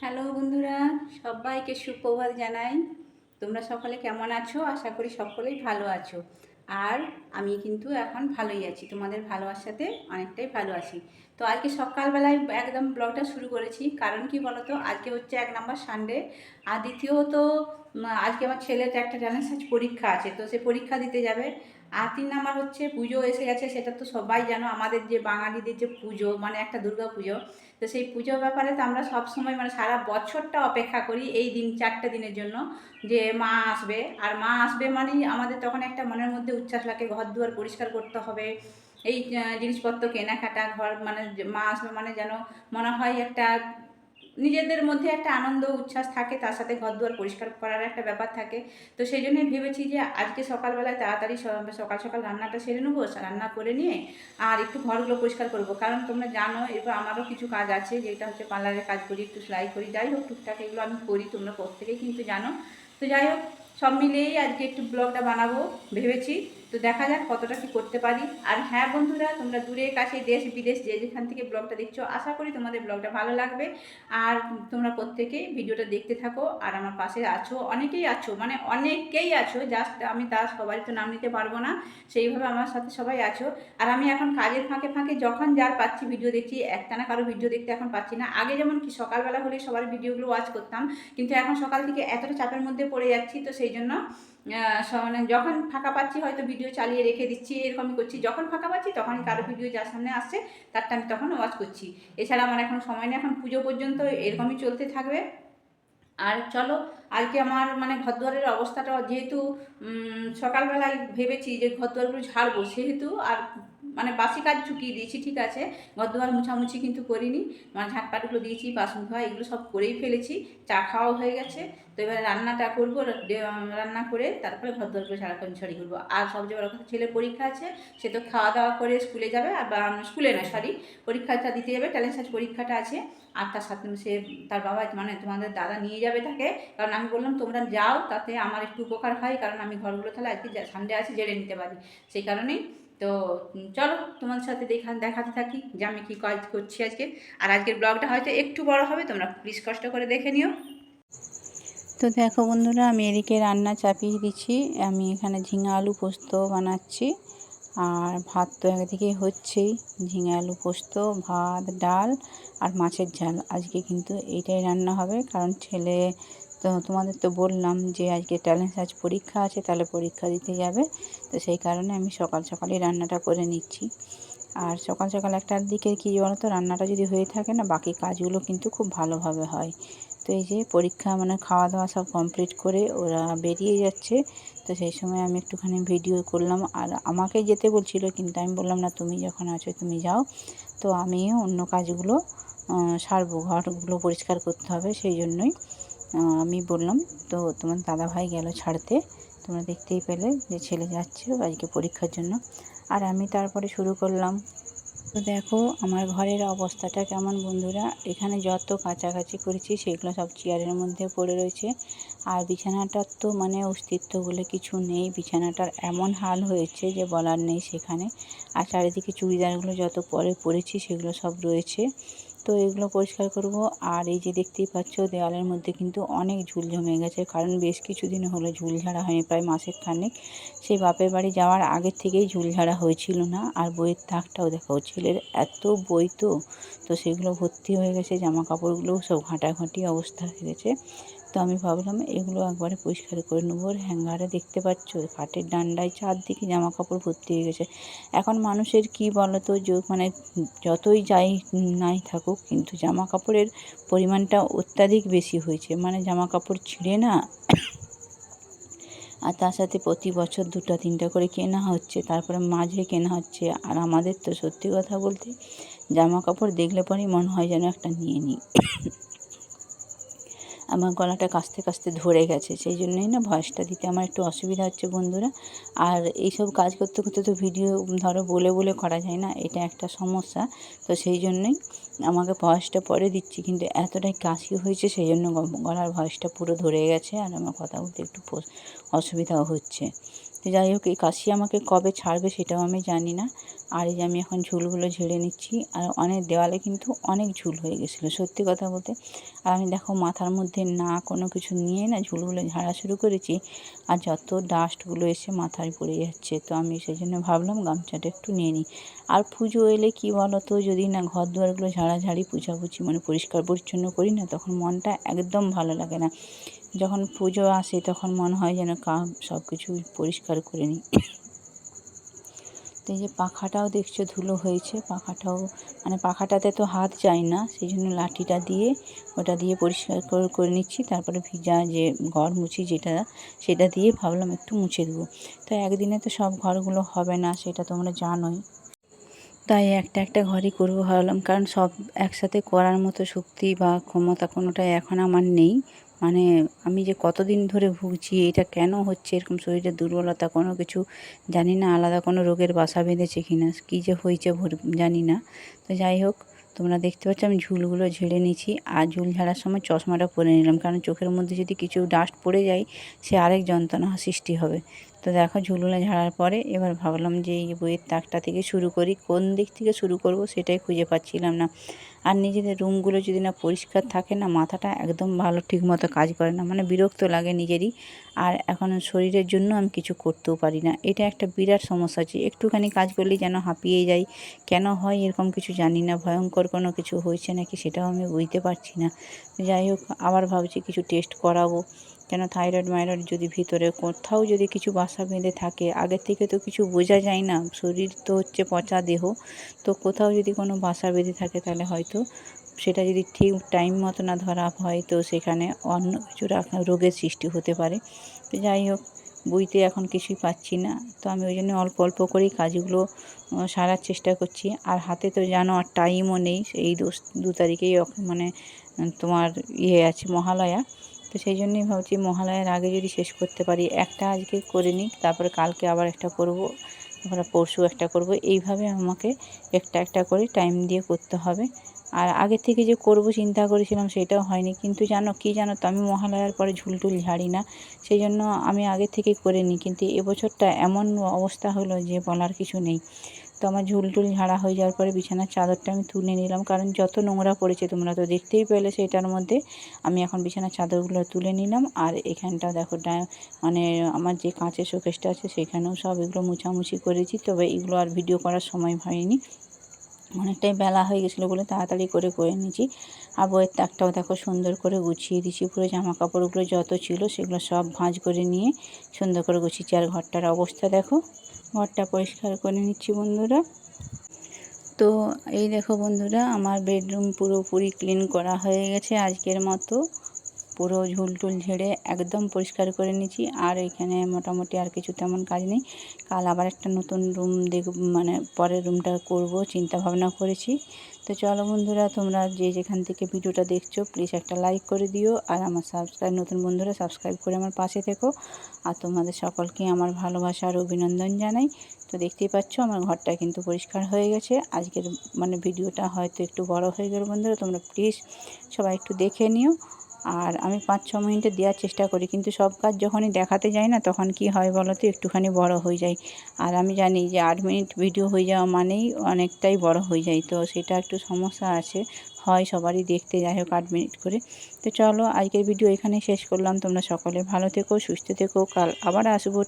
Hello বন্ধুরা, সবাইকে সুপ্রভাত জানাই। তোমরা সকলে কেমন আছো? আশা করি সকলেই ভালো আছো। আর আমি কিন্তু এখন ভালোই আছি, তোমাদের ভালোবাসাতে অনেকটাই ভালো আছি। তো আজকে সকালবেলায় একদম ব্লগটা শুরু করেছি, কারণ কি বলতো, আজকে হচ্ছে 1 নম্বর সানডে। আর দ্বিতীয়ত আজকে আমার ছেলের একটা জানেন পরীক্ষা আছে, তো সে পরীক্ষা দিতে যাবে। আর 3 নম্বর হচ্ছে পুজো এসে গেছে, সেটা তো সবাই জানো, আমাদের যে বাঙালিদের যে পুজো মানে একটা দুর্গা পুজো। তো সেই পুজোর ব্যাপারে তো আমরা সব সময় মানে সারা বছরটা অপেক্ষা করি এই দিন 4টে দিনের জন্য, যে মা আসবে। আর মা আসবে মানেই আমাদের তখন একটা মনের মধ্যে উচ্ছ্বাস লাগে, ঘর দুয়ার পরিষ্কার করতে হবে, এই জিনিসপত্র কেনাকাটা, ঘর মানে মা আসবে মানে যেন মনে হয় একটা নিজেদের মধ্যে একটা আনন্দ উচ্ছ্বাস থাকে, তার সাথে ঘর দুয়ার পরিষ্কার করার একটা ব্যাপার থাকে। তো সেই জন্যই ভেবেছি যে আজকে সকালবেলায় তাড়াতাড়ি সকাল সকাল রান্নাটা সেরে নেবো, রান্না করে নিয়ে আর একটু ঘরগুলো পরিষ্কার করব। কারণ তোমরা জানো এরপর আমারও কিছু কাজ আছে, যেটা হচ্ছে পার্লারের কাজ করি, একটু সেলাই করি, যাই হোক টুকটাক এগুলো আমি করি, তোমরা প্রত্যেকেই কিন্তু জানো। তো যাই হোক, সব মিলিয়েই আজকে একটু ব্লগটা বানাবো ভেবেছি। তো দেখা যাক কতটা কি করতে পারি। আর হ্যাঁ বন্ধুরা, তোমরা দূরে কাছে দেশ বিদেশ যে যেখান থেকে ব্লগটা দেখছো, আশা করি তোমাদের ব্লগটা ভালো লাগবে। আর তোমরা প্রত্যেকেই ভিডিওটা দেখতে থাকো, আর আমার পাশে আছো, অনেকেই আছো, মানে অনেকেই আছো, জাস্ট আমি তার সবাই তো নাম নিতে পারবো না, সেইভাবে আমার সাথে সবাই আছো। আর আমি এখন কাজের ফাঁকে ফাঁকে যখন যার পাচ্ছি ভিডিও দেখছি, একটানা কারো ভিডিও দেখতে এখন পাচ্ছি না। আগে যেমন কি সকালবেলা হলে সবার ভিডিওগুলো ওয়াচ করতাম, কিন্তু এখন সকাল থেকে এতটা চাপের মধ্যে পড়ে যাচ্ছি, তো সেই জন্য মানে যখন ফাঁকা পাচ্ছি হয়তো ভিডিও চালিয়ে রেখে দিচ্ছি, এরকমই করছি। যখন ফাঁকা পাচ্ছি তখনই কারো ভিডিও যার সামনে আসছে তারটা আমি তখন ওয়াচ করছি। এছাড়া আমার এখন সময় নেই, এখন পুজো পর্যন্ত এরকমই চলতে থাকবে। আর চলো, আজকে আমার মানে ঘরদুয়ারের অবস্থাটা যেহেতু সকালবেলায় ভেবেছি যে ঘরদুয়ারগুলো ঝাড়বো, সেহেতু আর মানে বাসি কাজ চুকিয়ে দিয়েছি, ঠিক আছে। ঘরদুয়ার মুছামুছি কিন্তু করিনি, মানে ঝাঁটপাটগুলো দিয়েছি, বাসন ধোয়া এগুলো সব করেই ফেলেছি, চা খাওয়াও হয়ে গেছে। তো এবারে রান্নাটা করবো, রান্না করে তারপরে ঘরদুয়ারগুলো ঝাড়াঝাড়ি করবো। আর সবচেয়ে বড় কথা, ছেলের পরীক্ষা আছে, সে তো খাওয়া দাওয়া করে স্কুলে যাবে, আর স্কুলে না সরি, পরীক্ষাটা দিতে যাবে, ট্যালেন্ট সার্চ পরীক্ষাটা আছে। আর তার সাথে সে তার বাবা মানে তোমাদের দাদা নিয়ে যাবে তাকে, কারণ আমি বললাম তোমরা যাও, তাতে আমার একটু উপকার হয়, কারণ আমি ঘরগুলো তাহলে আজকে সানডে আছে জেনে নিতে পারি, সেই কারণেই। তো চলো তোমাদের সাথে দেখাতে থাকি যে আমি কী কাজ করছি আজকে। আর আজকের ব্লগটা হয়তো একটু বড় হবে, তোমরা প্লিজ কষ্ট করে দেখে নিও। তো দেখো বন্ধুরা, আমি এদিকে রান্না চাপিয়ে দিচ্ছি। আমি এখানে ঝিঙা আলু পোস্ত বানাচ্ছি, আর ভাত তো একদিকে হচ্ছেই। ঝিঙে আলু পোস্ত, ভাত, ডাল আর মাছের ঝাল, আজকে কিন্তু এইটাই রান্না হবে। কারণ ছেলে তো তোমাদের তো বললাম যে আজকে ট্যালেন্ট সার্চ পরীক্ষা আছে, তাহলে পরীক্ষা দিতে যাবে। তো সেই কারণে আমি সকাল সকালই রান্নাটা করে নিচ্ছি। আর সকাল সকাল একটার দিকে কী বলো তো, রান্নাটা যদি হয়ে থাকে না, বাকি কাজগুলো কিন্তু খুব ভালোভাবে হয়। তো এই যে পরীক্ষা মানে খাওয়া দাওয়া সব কমপ্লিট করে ওরা বেরিয়ে যাচ্ছে, তো সেই সময় আমি একটুখানি ভিডিও করলাম। আর আমাকে যেতে বলছিল, কিন্তু আমি বললাম না, তুমি যখন আছো তুমি যাও, তো আমিও অন্য কাজগুলো সারবো, ঘরগুলো পরিষ্কার করতে হবে, সেই জন্যই আমি বললাম। তো তোমার দাদাভাই গেল ছাড়তে, তোমরা দেখতেই পেলে যে ছেলে যাচ্ছে আজকে পরীক্ষার জন্য। আর আমি তারপরে শুরু করলাম। তো দেখো আমার ঘরের অবস্থাটা কেমন বন্ধুরা, এখানে যত কাচাকাচি করেছি সেগুলো সব চেয়ারের মধ্যে পড়ে রয়েছে। আর বিছানাটার তো মানে অস্তিত্ব বলে কিছু নেই, বিছানাটার এমন হাল হয়েছে যে বলার নেই সেখানে। আর চারিদিকে চুড়িদারগুলো যত পরেছি সেগুলো সব রয়েছে, তো এগুলো পরিষ্কার করব। আর এই যে দেখতেই পাচ্ছ, দেওয়ালের মধ্যে কিন্তু অনেক ঝুল জমে গেছে, কারণ বেশ কিছুদিন হলো ঝুল ঝাড়া হয়নি, প্রায় মাসের খানেক। সেই বাপের বাড়ি যাওয়ার আগের থেকেই ঝুল ঝাড়া হয়েছিল না। আর বইয়ের তাকটাও দেখো, ছেলের এত বই তো, তো সেগুলো ভর্তি হয়ে গেছে, জামা কাপড়গুলোও সব ঘাঁটাঘাঁটি অবস্থা হয়ে গেছে। তো আমি ভাবলাম এগুলো একবারে পরিষ্কার করে নেবো। হ্যাঙ্গারে দেখতে পাচ্ছ, কাঠের ডান্ডায় চারদিকে জামা কাপড় ভর্তি হয়ে গেছে। এখন মানুষের কি বলতো, মানে যতই যাই নাই থাকুক, কিন্তু জামা কাপড়ের পরিমাণটা অত্যাধিক বেশি হয়েছে, মানে জামা কাপড় ছিঁড়ে না। আর তার সাথে প্রতি বছর 2টা 3টা করে কেনা হচ্ছে, তারপরে মাঝে কেনা হচ্ছে। আর আমাদের তো সত্যি কথা বলতে জামা কাপড় দেখলে পরেই মনে হয় যেন একটা নিয়ে নিই। আমার গলাটা কাশতে কাশতে ধরে গেছে, সেই জন্যই না ভয়েসটা দিতে আমার একটু অসুবিধা হচ্ছে বন্ধুরা। আর এইসব কাজ করতে করতে তো ভিডিও ধরো বলে বলে করা যায় না, এটা একটা সমস্যা। তো সেই জন্যই আমাকে ভয়েসটা পরে দিচ্ছি, কিন্তু এতটাই কাশি হয়েছে সেই জন্য গলার ভয়েসটা পুরো ধরে গেছে, আর আমার কথা বলতে একটু অসুবিধাও হচ্ছে। তো যাই হোক, এই কাশি আমাকে কবে ছাড়বে সেটাও আমি জানি না। আর এই যে আমি এখন ঝুলগুলো ঝেড়ে নিচ্ছি, আর অনেক দেওয়ালে কিন্তু অনেক ঝুল হয়ে গেছিলো সত্যি কথা বলতে। আর আমি দেখো মাথার মধ্যে না কোনো কিছু নিয়ে না ঝুলগুলো ঝাড়া শুরু করেছি, আর যত ডাস্টগুলো এসে মাথায় পড়ে যাচ্ছে। তো আমি সেই জন্য ভাবলাম গামছাটা একটু নিয়ে নিই। আর পুজো এলে কী বলো তো, যদি না ঘর দুয়ারগুলো ঝাড়াঝাড়ি পুছাপুছি মানে পরিষ্কার পরিচ্ছন্ন করি না, তখন মনটা একদম ভালো লাগে না। যখন পুজো আসে তখন মনে হয় যেন সব কিছু পরিষ্কার করে নিই। তো এই যে পাখাটাও দেখছো ধুলো হয়েছে, পাখাটাও মানে পাখাটাতে তো হাত যায় না, সেই জন্য লাঠিটা দিয়ে ওটা দিয়ে পরিষ্কার করে নিচ্ছি। তারপরে ভিজা যে ঘর মুছি যেটা, সেটা দিয়ে ভাবলাম একটু মুছে দেবো। তো একদিনে তো সব ঘরগুলো হবে না, সেটা তোমরা জানোই। তাই একটা একটা ঘরই করবো ভাবলাম, কারণ সব একসাথে করার মতো শক্তি বা ক্ষমতা কোনোটাই এখন আমার নেই। মানে আমি যে কতদিন ধরে ভুগছি, এটা কেন হচ্ছে এরকম শরীরের দুর্বলতা, কোনো কিছু জানি না, আলাদা কোনো রোগের বাসা বেঁধেছে কিনা, কী যে হয়েছে জানি না। তো যাই হোক, তোমরা দেখতে পাচ্ছ আমি ঝুলগুলো ঝেড়ে নিচ্ছি। আর ঝুল ঝাড়ার সময় চশমাটা পরে নিলাম, কারণ চোখের মধ্যে যদি কিছু ডাস্ট পড়ে যায় সে আরেক যন্ত্রণা সৃষ্টি হবে। তো দেখো ঝুলগুলো ঝাড়ার পরে এবার ভাবলাম যে এই বইয়ের তাকটা থেকে শুরু করি, কোন দিক থেকে শুরু করব সেটাই খুঁজে পাচ্ছিলাম না। আর নিজেদের রুমগুলো যদি না পরিষ্কার থাকে না, মাথাটা একদম ভালো ঠিকমতো কাজ করে না, মানে বিরক্ত লাগে নিজেরই। আর এখন শরীরের জন্য আমি কিছু করতেও পারি না, এটা একটা বিরাট সমস্যা আছে। একটুখানি কাজ করলেই যেন হাঁপিয়ে যাই, কেন হয় এরকম কিছু জানি না, ভয়ঙ্কর কোনো কিছু হয়েছে নাকি সেটাও আমি বুঝতে পারছি না। যাই হোক, আবার ভাবছি কিছু টেস্ট করাবো, কেন থাইরয়েড মাইরয়েড যদি ভিতরে কোথাও যদি কিছু বাসা বেঁধে থাকে, আগের থেকে তো কিছু বোঝা যায় না, শরীর তো হচ্ছে পচা দেহ, তো কোথাও যদি কোনো বাসা বেঁধে থাকে তাহলে হয়তো সেটা যদি ঠিক টাইম মতো না ধরা হয়, তো সেখানে অন্য কিছু রোগের সৃষ্টি হতে পারে। তো যাই হোক, বুঝতে এখন কিছুই পাচ্ছি না, তো আমি ওই জন্য অল্প অল্প করেই কাজগুলো সারার চেষ্টা করছি। আর হাতে তো জানো আর টাইমও নেই, এই 2 তারিখেই মানে তোমার আছে মহালয়া। তো সেই জন্যই ভাবছি মহালয়ার আগে যদি শেষ করতে পারি, একটা আজকে করে নিই, তারপরে কালকে আবার একটা করব, তারপরে পরশু একটা করব, এইভাবে আমাকে একটা একটা করে টাইম দিয়ে করতে হবে। আর আগের থেকে যে করব চিন্তা করেছিলাম সেটাও হয়নি, কিন্তু জানো তো আমি মহালয়ার পরে ঝুলটুল ঝাড়ি না, সেই জন্য আমি আগে থেকে করে নিই। কিন্তু এবছরটা এমন অবস্থা হলো যে বলার কিছু নেই। তো আমার ঝুলটুল ঝাড়া হয়ে যাওয়ার পরে বিছানার চাদরটা আমি তুলে নিলাম, কারণ যত নোংরা পড়েছে তোমরা তো দেখতেই পেলে সেটার মধ্যে। আমি এখন বিছানার চাদরগুলো তুলে নিলাম। আর এখানটা দেখো মানে আমার যে কাঁচের শোকেসটা আছে সেখানেও সব এগুলো মোছামুছি করেছি, তবে এগুলো আর ভিডিও করার সময় হয়নি, অনেকটাই বেলা হয়ে গেছিলো বলে তাড়াতাড়ি করে নিয়েছি। আর বইয়ের তাকটাও দেখো সুন্দর করে গুছিয়ে দিয়েছি, পুরো জামা কাপড়গুলো যত ছিল সেগুলো সব ভাঁজ করে নিয়ে সুন্দর করে গুছিয়েছি। আর ঘরটার অবস্থা দেখো, ঘরটা পরিষ্কার করে নিচ্ছি বন্ধুরা। তো এই দেখো বন্ধুরা, আমার বেডরুম পুরোপুরি ক্লিন করা হয়ে গেছে আজকের মতো, পুরো ঝুলটুল ঝেড়ে একদম পরিষ্কার করে নিয়েছি। আর এখানে মোটামুটি আর কিছু তেমন কাজ নেই, কাল আবার একটা নতুন রুম মানে পরের রুমটা করব চিন্তা ভাবনা করেছি। তো চলো বন্ধুরা, তোমরা যে যেখান থেকে ভিডিওটা দেখছো প্লিজ একটা লাইক করে দিও, আর আমার নতুন বন্ধুরা সাবস্ক্রাইব করে আমার পাশে থেকো। আর তোমাদের সকলকে আমার ভালোবাসা আর অভিনন্দন জানাই। তো দেখতেই পাচ্ছ আমার ঘরটা কিন্তু পরিষ্কার হয়ে গেছে। আজকের মানে ভিডিওটা হয়তো একটু বড় হয়ে গেল বন্ধুরা, তোমরা প্লিজ সবাই একটু দেখে নিও। আর আমি 5-6 মিনিটে দেওয়ার চেষ্টা করি, কিন্তু সব কাজ যখনই দেখাতে যাই না তখন কি হয় বলো তো, একটুখানি বড় হয়ে যায়। আর আমি জানি যে 8 মিনিট ভিডিও হয়ে যাওয়া মানেই অনেকটাই বড় হয়ে যায়, তো সেটা একটু সমস্যা আছে, হয় সবারই দেখতে। যাই হোক 8 মিনিট করে। তো চলো আজকের ভিডিও এখানেই শেষ করলাম, তোমরা সকলে ভালো থেকো, সুস্থ থেকো, কাল আবার আসবো।